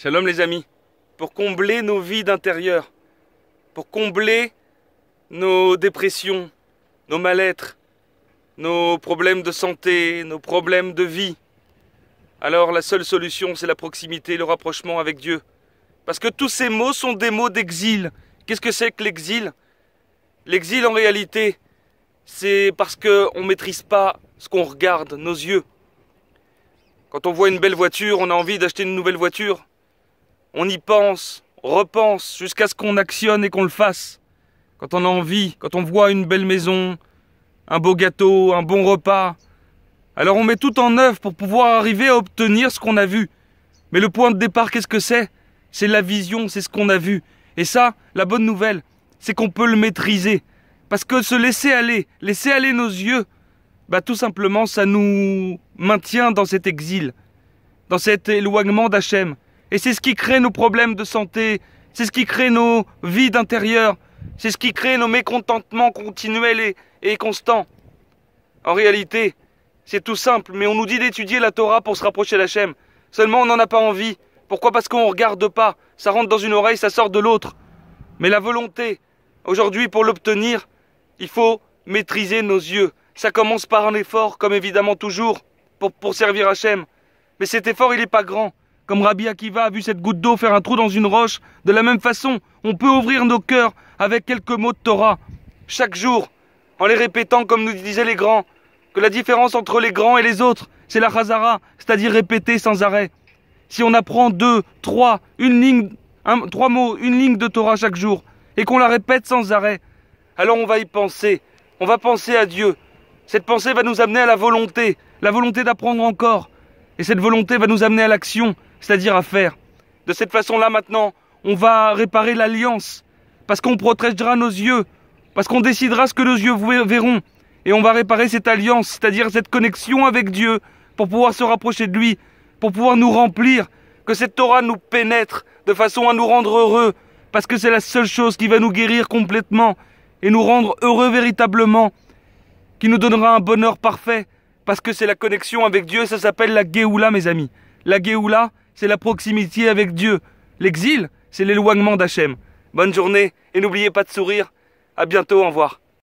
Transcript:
Shalom les amis, pour combler nos vides intérieurs, pour combler nos dépressions, nos mal-être, nos problèmes de santé, nos problèmes de vie, alors la seule solution c'est la proximité, le rapprochement avec Dieu. Parce que tous ces mots sont des mots d'exil. Qu'est-ce que c'est que l'exil? L'exil en réalité, c'est parce qu'on ne maîtrise pas ce qu'on regarde, nos yeux. Quand on voit une belle voiture, on a envie d'acheter une nouvelle voiture. On y pense, repense, jusqu'à ce qu'on actionne et qu'on le fasse. Quand on a envie, quand on voit une belle maison, un beau gâteau, un bon repas, alors on met tout en œuvre pour pouvoir arriver à obtenir ce qu'on a vu. Mais le point de départ, qu'est-ce que c'est? C'est la vision, c'est ce qu'on a vu. Et ça, la bonne nouvelle, c'est qu'on peut le maîtriser. Parce que se laisser aller nos yeux, tout simplement, ça nous maintient dans cet exil, dans cet éloignement d'Hachem. Et c'est ce qui crée nos problèmes de santé, c'est ce qui crée nos vides intérieurs, c'est ce qui crée nos mécontentements continuels et constants. En réalité, c'est tout simple, mais on nous dit d'étudier la Torah pour se rapprocher d'Hachem. Seulement, on n'en a pas envie. Pourquoi? Parce qu'on ne regarde pas. Ça rentre dans une oreille, ça sort de l'autre. Mais la volonté, aujourd'hui, pour l'obtenir, il faut maîtriser nos yeux. Ça commence par un effort, comme évidemment toujours, pour servir Hachem. Mais cet effort, il n'est pas grand. Comme Rabbi Akiva a vu cette goutte d'eau faire un trou dans une roche, de la même façon, on peut ouvrir nos cœurs avec quelques mots de Torah. Chaque jour, en les répétant comme nous disaient les grands, que la différence entre les grands et les autres, c'est la chazara, c'est-à-dire répéter sans arrêt. Si on apprend 2, 3, trois mots, une ligne de Torah chaque jour, et qu'on la répète sans arrêt, alors on va y penser, on va penser à Dieu. Cette pensée va nous amener à la volonté d'apprendre encore. Et cette volonté va nous amener à l'action, c'est-à-dire à faire. De cette façon-là, maintenant, on va réparer l'alliance, parce qu'on protégera nos yeux, parce qu'on décidera ce que nos yeux verront. Et on va réparer cette alliance, c'est-à-dire cette connexion avec Dieu, pour pouvoir se rapprocher de lui, pour pouvoir nous remplir, que cette Torah nous pénètre de façon à nous rendre heureux, parce que c'est la seule chose qui va nous guérir complètement et nous rendre heureux véritablement, qui nous donnera un bonheur parfait, parce que c'est la connexion avec Dieu, ça s'appelle la Géoula, mes amis. La Géoula, c'est la proximité avec Dieu. L'exil, c'est l'éloignement d'Hachem. Bonne journée et n'oubliez pas de sourire. À bientôt, au revoir.